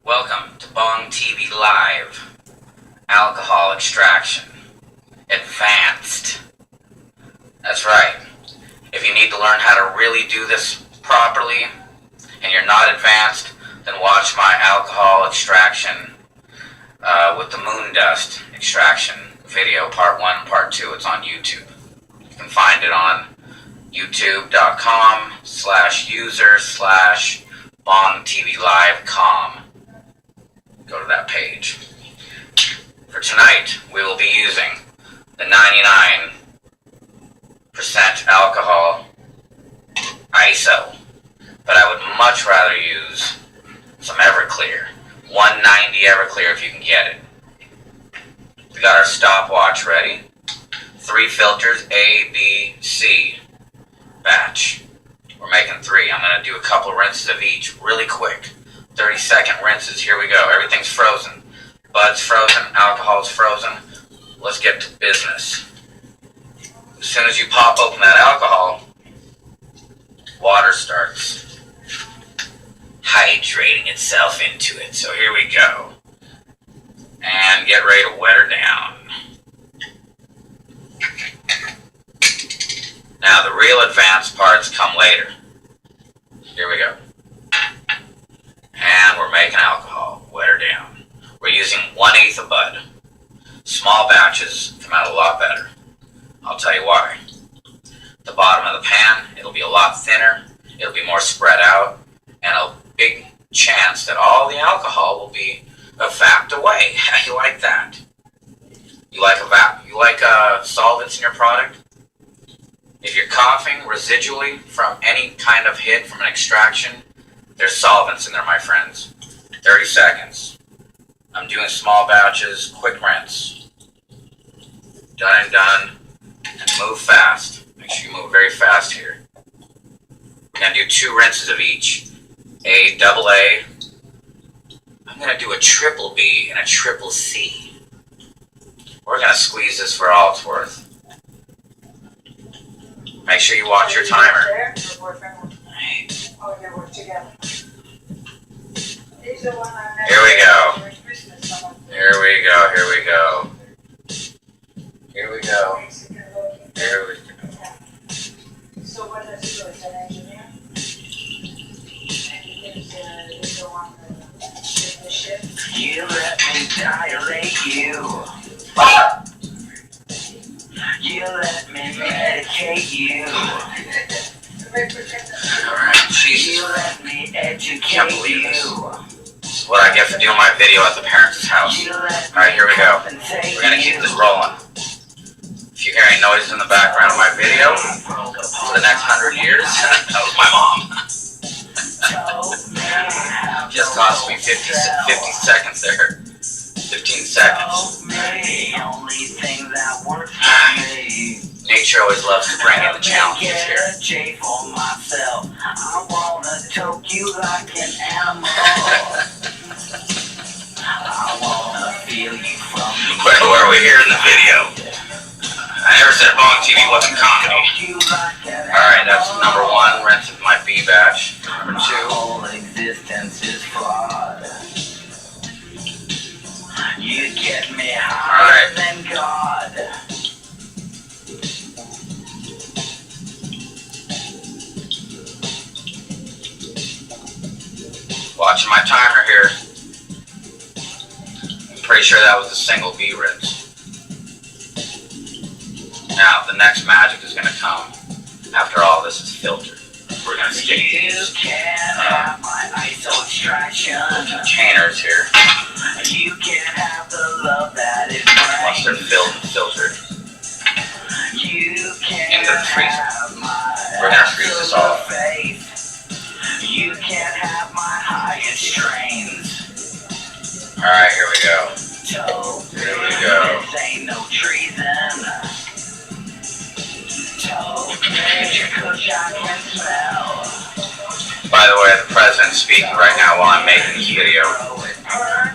Welcome to Bong TV Live. Alcohol extraction. Advanced. That's right. If you need to learn how to really do this properly, and you're not advanced, then watch my alcohol extraction with the moon dust extraction video, part 1, part 2. It's on YouTube. You can find it on youtube.com/user/bongtvlive.com. Go to that page. For tonight, we will be using the 99% alcohol ISO, but I would much rather use some Everclear. 190 Everclear if you can get it. We got our stopwatch ready. 3 filters, A, B, C batch. We're making 3. I'm going to do a couple rinses of each really quick. 30-second rinses. Here we go. Everything's frozen. Bud's frozen. Alcohol's frozen. Let's get to business. As soon as you pop open that alcohol, water starts hydrating itself into it. So here we go. And get ready to wet her down. Now the real advanced parts come later. Here we go. And we're making alcohol. Wet her down. We're using 1/8 of Bud. Small batches come out a lot better. I'll tell you why. The bottom of the pan, it'll be a lot thinner. It'll be more spread out. And a big chance that all the alcohol will be evapped away. How do you like that? You like solvents in your product? If you're coughing residually from any kind of hit from an extraction, there's solvents in there, my friends. 30 seconds. I'm doing small batches, quick rinse. Done and done. And move fast. Make sure you move very fast here. We're going to do 2 rinses of each. A, double A. I'm going to do a triple B and a triple C. We're going to squeeze this for all it's worth. Make sure you watch your timer. Right. Here we go. Here we go. Here we go. Here we go. Here we go. So what does it do? Is an engineer? And he gives the one the ship. You let me dilate you. You let me medicate you. Alright, Jesus. You let me educate Can't believe you. this is what I get for doing my video at the parents' house. Alright, here we go. We're gonna keep this rolling. If you hear any noises in the background of my video for the next 100 years, that was my mom. Just cost me 50 seconds there. 15 seconds. Nature always loves to bring in the challenges here. I wanna choke you like an animal. I wanna feel you from the Where were we here in the video? I never said Bong TV wasn't comedy. Alright, that's number 1, rinse of my B batch. Number 2. whole existence is flawed. You get me higher than God. Watching my timer here. I'm pretty sure that was a single B rinse. Now, the next magic is going to come after all this is filtered. We're going to stick these have my ISO extraction. containers here. You can have the love that is Once they're filled and filtered You can into the freezer. have my We're going to freeze this all. faith. You can have my highest strains. Alright, here we go. Here we go. This ain't no treason. Get your kush I can smell. By the way, the president's speaking right now while I'm making this video.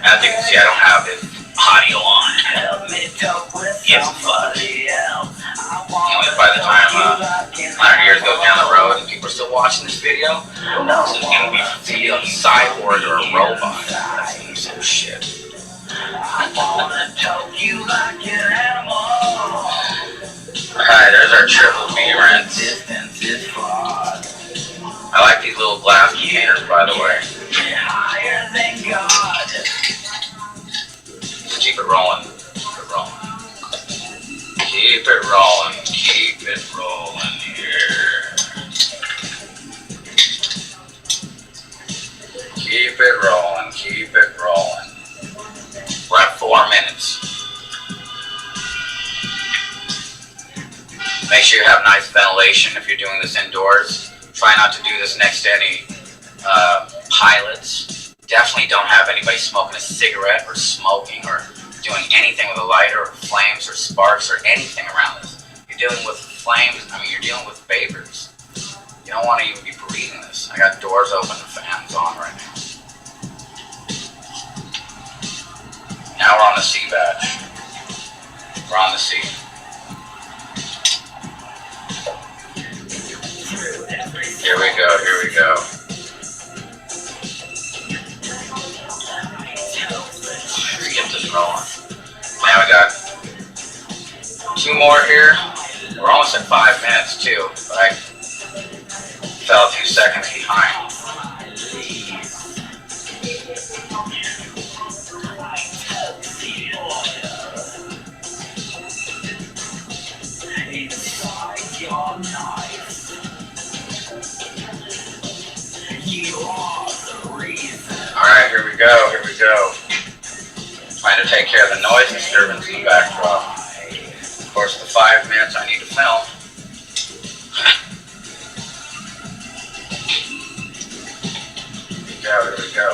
As you can see, I don't have his audio on. Help me talk with Yes, somebody else. By the time 100 years goes down the road and people are still watching this video, this is gonna be a cyborg or a robot. That's gonna be some shit. I wanna choke you like an animal. Alright, there's our triple B rinse. Distance is far. I like these little glass containers, by the way. Get higher than God. Just keep it rolling. Keep it rolling. Keep it rolling here. Keep it rolling. Keep it rolling. We're at 4 minutes. Make sure you have nice ventilation if you're doing this indoors. Try not to do this next to any pilots. Definitely don't have anybody smoking a cigarette or smoking or doing anything with a lighter or flames or sparks or anything around this. You're dealing with flames, you're dealing with vapors. You don't want to even be breathing this. I got doors open and fans on right now. Now we're on the C batch. We're on the C. Here we go, here we go. Let's get this rolling. Now we got 2 more here. We're almost at 5 minutes too, but I fell a few seconds behind. Inside your knife. You are the reason. Alright, here we go, here we go. Trying to take care of the noise disturbance in the backdrop. Of course, the 5 minutes I need to film. Here we go.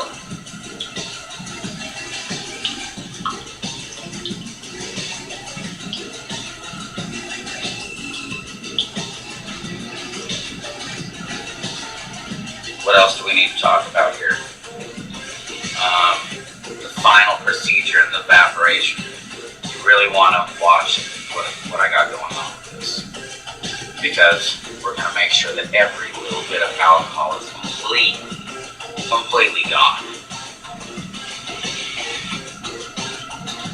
What else do we need to talk about here? The final procedure and the evaporation. You really want to watch what I got going on with this, because we're going to make sure that every little bit of alcohol is completely gone.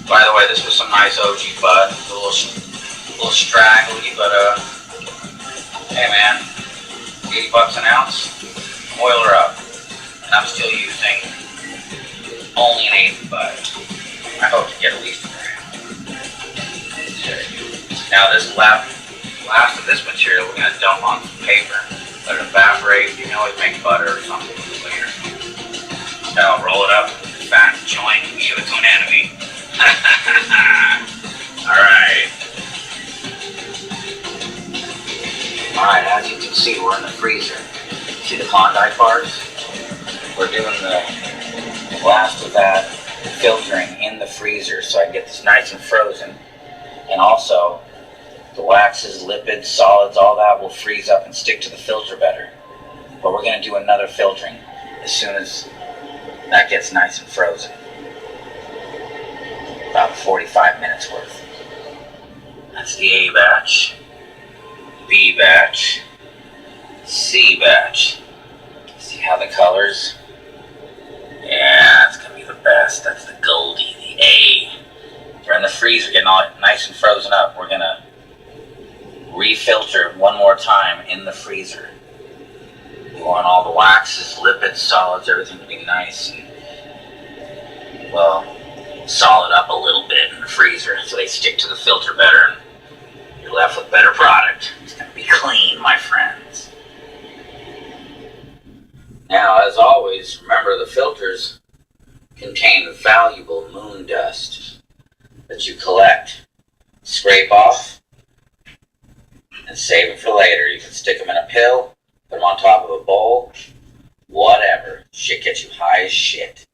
By the way, this was some nice OG bud, a little straggly, but hey man, $80 an ounce. Oil her up, and I'm still using only an 1/8 bud. I hope to get at least a gram. Now this last of this material we're going to dump on some paper, let it evaporate. You can always make butter or something later. Now roll it up, fat joint, give it to an enemy. Alright. Alright, as you can see, we're in the freezer. See the Klondike bars? We're doing the last of that filtering in the freezer so I can get this nice and frozen. And also, the waxes, lipids, solids, all that will freeze up and stick to the filter better. But we're going to do another filtering as soon as that gets nice and frozen. About 45 minutes worth. That's the A batch, B batch, C batch. See how the colors? Yeah, it's gonna be the best. That's the Goldie, the A. We're in the freezer getting all nice and frozen up. We're gonna refilter one more time in the freezer. We want all the waxes, lipids, solids, everything to be nice and, well, solid up a little bit in the freezer so they stick to the filter better and you're left with better product. It's gonna be clean, my friends. Now, as always, remember the filters contain valuable moon dust that you collect, scrape off, and save it for later. You can stick them in a pill, put them on top of a bowl, whatever. Shit gets you high as shit.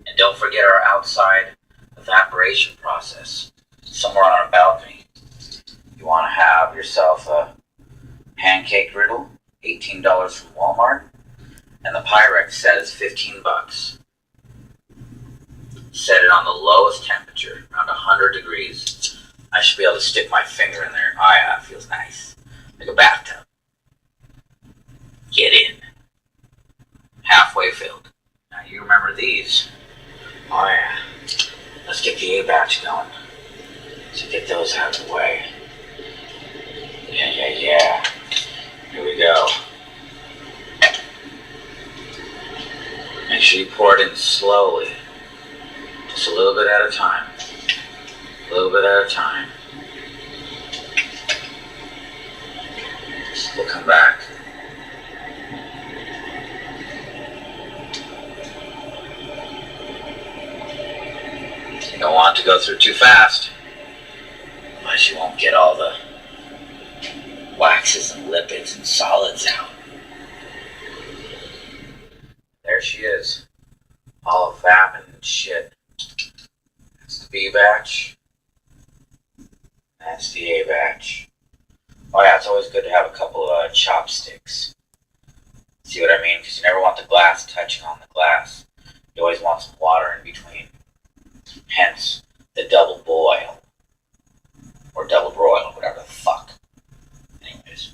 And don't forget our outside evaporation process. Somewhere on our balcony, you want to have yourself a pancake griddle, $18 from Walmart, and the Pyrex set is $15. Set it on the lowest temperature, around 100 degrees. I should be able to stick my finger in there. Oh yeah, it feels nice. Like a bathtub. halfway filled. Now you remember these. Oh yeah. Let's get the A batch going. So get those out of the way. Yeah. Here we go. Make sure you pour it in slowly. Just a little bit at a time. A little bit at a time. We'll come back. You don't want it to go through too fast. Otherwise you won't get all the waxes and lipids and solids out. There she is. All vapid and shit. That's the B batch. That's the A batch. Oh yeah, it's always good to have a couple of chopsticks. See what I mean? Because you never want the glass touching on the glass. You always want some water in between. Hence, the double boil. Or double broil, whatever the fuck. Anyways.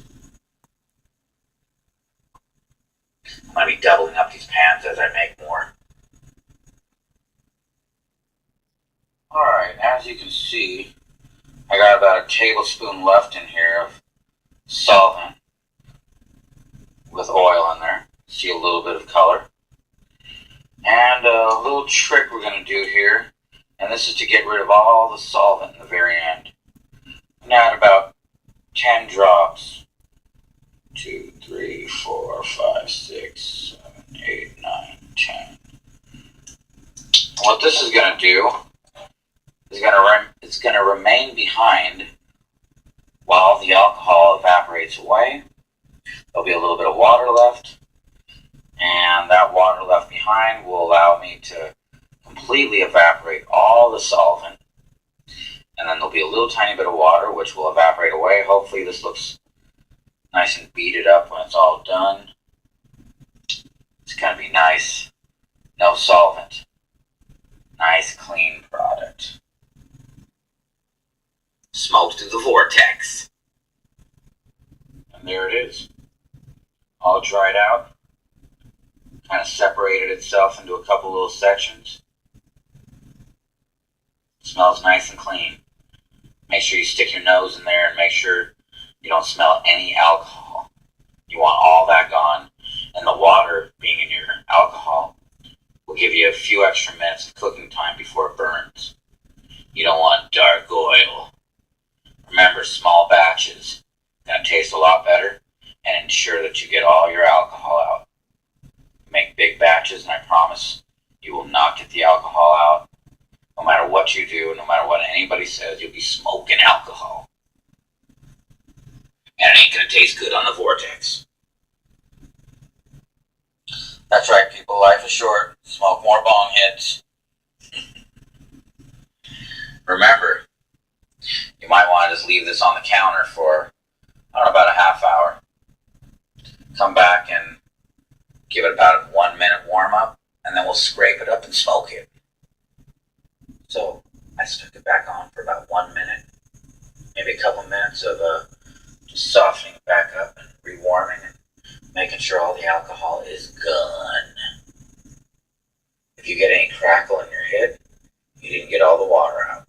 I'm going to be doubling up these pans as I make more. Alright, as you can see, I got about a tablespoon left in here of solvent with oil in there. See a little bit of color. And a little trick we're going to do here, and this is to get rid of all the solvent in the very end. And add about 10 drops. 2, 3, 4, 5, 6, 7, 8, 9, 10. What this is going to do is it's going to remain behind while the alcohol evaporates away. There'll be a little bit of water left, and that water left behind will allow me to completely evaporate all the solvent. And then there'll be a little tiny bit of water which will evaporate away. Hopefully this looks nice and beaded up when it's all done. It's going to be nice. No solvent. Nice clean product. Smoke through the vortex. And there it is. All dried out. Kind of separated itself into a couple little sections. Smells nice and clean. Make sure you stick your nose in there and make sure you don't smell any alcohol. You want all that gone. And the water being in your alcohol will give you a few extra minutes of cooking time before it burns. You don't want dark oil. Remember, small batches. Gonna taste a lot better and ensure that you get all your alcohol out. Make big batches and I promise you will not get the alcohol out. No matter what you do, no matter what anybody says, you'll be smoking alcohol. And it ain't gonna taste good on the vortex. That's right, people. Life is short. Smoke more bong hits. Remember, you might want to just leave this on the counter for, I don't know, about a half hour. Come back and give it about a 1 minute warm up, and then we'll scrape it up and smoke it. So I stuck it back on for about 1 minute, maybe a couple minutes of just softening it back up and rewarming and making sure all the alcohol is gone. If you get any crackle in your head, you didn't get all the water out.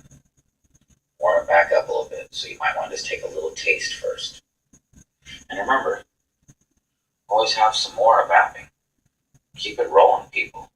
Warm it back up a little bit, so you might want to just take a little taste first. And remember, always have some more evapping. Keep it rolling, people.